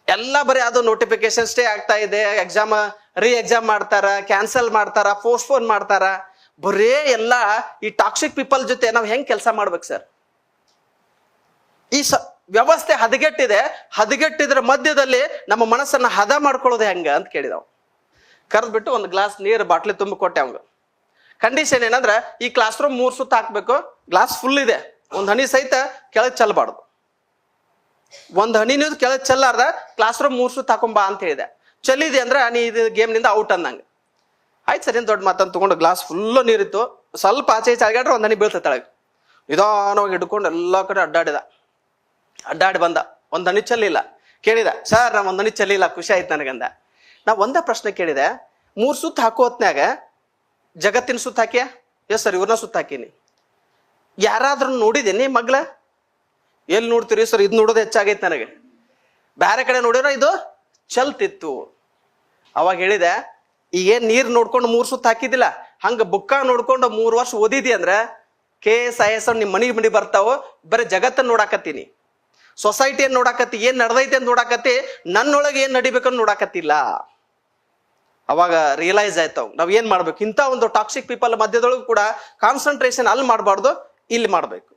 ಎಲ್ಲ ಬರೀ ಅದು ನೋಟಿಫಿಕೇಶನ್ ಸ್ಟೇ ಆಗ್ತಾ ಇದೆ, ಎಕ್ಸಾಮ್ ಎಕ್ಸಾಮ್ ಮಾಡ್ತಾರ, ಕ್ಯಾನ್ಸಲ್ ಮಾಡ್ತಾರ, ಪೋಸ್ಟ್ಪೋನ್ ಮಾಡ್ತಾರ. ಬರೇ ಎಲ್ಲ ಈ ಟಾಕ್ಸಿಕ್ ಪೀಪಲ್ ಜೊತೆ ನಾವು ಹೆಂಗ್ ಕೆಲಸ ಮಾಡ್ಬೇಕು ಸರ್? ಈ ವ್ಯವಸ್ಥೆ ಹದಗೆಟ್ಟಿದೆ. ಹದಗೆಟ್ಟಿದ್ರ ಮಧ್ಯದಲ್ಲಿ ನಮ್ಮ ಮನಸ್ಸನ್ನ ಹದ ಮಾಡ್ಕೊಳ್ಳೋದು ಹೆಂಗ ಅಂತ ಕೇಳಿದವ್. ಕರೆದ್ಬಿಟ್ಟು ಒಂದು ಗ್ಲಾಸ್ ನೀರು ಬಾಟ್ಲಿ ತುಂಬ ಕೊಟ್ಟೆ ಅವಂಗ. ಕಂಡೀಷನ್ ಏನಂದ್ರೆ ಈ ಕ್ಲಾಸ್ ರೂಮ್ 3 ಸುತ್ತ ಹಾಕ್ಬೇಕು, ಗ್ಲಾಸ್ ಫುಲ್ ಇದೆ, ಒಂದ್ ಹನಿ ಸಹಿತ ಕೆಳಗೆ ಚೆಲ್ಲಬಾರ್ದು. ಒಂದ್ ಹನಿ ನೀವು ಕೆಳಗೆ ಚೆಲ್ಲಾರ್ದ ಕ್ಲಾಸ್ ರೂಮ್ 3 ಸುತ್ತ ಹಾಕೊಂಬಾ ಅಂತ ಹೇಳಿದೆ. ಚೆಲ್ಲಿದೆ ಅಂದ್ರೆ ನೀ ಇದು ಗೇಮ್ನಿಂದ ಔಟ್ ಅಂದಂಗ. ಆಯ್ತು ಸರಿ ದೊಡ್ಡ ಮಾತಂತ ತಗೊಂಡು ಗ್ಲಾಸ್ ಫುಲ್ಲು ನೀರಿತ್ತು, ಸ್ವಲ್ಪ ಆಚೆ ಈಚೆ ಅಳಗಾಡ್ರೆ ಒಂದ್ ಹನಿ ಬೀಳ್ತ ತೆಳಗೆ. ನಿಧಾನವಾಗಿ ಹಿಡ್ಕೊಂಡು ಎಲ್ಲ ಕಡೆ ಅಡ್ಡಾಡಿ ಬಂದ. ಒಂದ್ ಹನಿ ಚೆಲ್ಲಿಲ್ಲ. ಕೇಳಿದ, ಸರ್ ನಾ ಒಂದ್ ಹನಿ ಚೆಲ್ಲಿಲ್ಲ, ಖುಷಿ ಆಯ್ತು ನನಗಂದ. ನಾ ಒಂದೇ ಪ್ರಶ್ನೆ ಕೇಳಿದೆ, 3 ಸುತ್ತ ಹಾಕೋ ಹೊತ್ನ್ಯಾಗ ಜಗತ್ತಿನ ಸುತ್ತ ಹಾಕಿಯ? ಎಸ್ ಸರ್, ಇವ್ರನ್ನ ಸುತ್ತ ಹಾಕೀನಿ. ಯಾರಾದ್ರೂ ನೋಡಿದೇನಿ ಮಗ್ಳ? ಎಲ್ಲಿ ನೋಡ್ತೀರಿ ಸರ್, ಇದು ನೋಡೋದು ಹೆಚ್ಚಾಗೈತೆ ನನಗೆ. ಬೇರೆ ಕಡೆ ನೋಡಿರೋ ಇದು ಚಲ್ತಿತ್ತು. ಅವಾಗ ಹೇಳಿದೆ, ಈಗೇನ್ ನೀರ್ ನೋಡ್ಕೊಂಡು 3 ಸುತ್ತ ಹಾಕಿದಿಲ್ಲ, ಹಂಗ ಬುಕ್ಕ ನೋಡ್ಕೊಂಡು 3 ವರ್ಷ ಓದಿದಿ ಅಂದ್ರೆ KS ನಿಮ್ ಮನಿ ಬರ್ತಾವ. ಬರೀ ಜಗತ್ತನ್ನ ನೋಡಾಕತ್ತೀನಿ, ಸೊಸೈಟಿಯನ್ನು ನೋಡಾಕತ್ತಿ, ಏನ್ ನಡ್ದೈತೆ ಅಂತ ನೋಡಾಕತ್ತಿ, ನನ್ನೊಳಗೆ ಏನ್ ನಡಿಬೇಕಂತ ನೋಡಾಕತ್ತಿಲ್ಲ. ಅವಾಗ ರಿಯಲೈಸ್ ಆಯ್ತಾವ್ ನಾವ್ ಏನ್ ಮಾಡ್ಬೇಕು. ಇಂಥ ಒಂದು ಟಾಕ್ಸಿಕ್ ಪೀಪಲ್ ಮಧ್ಯದೊಳಗೂ ಕೂಡ ಕಾನ್ಸಂಟ್ರೇಷನ್ ಅಲ್ಲಿ ಮಾಡಬಾರ್ದು, ಇಲ್ಲಿ ಮಾಡ್ಬೇಕು.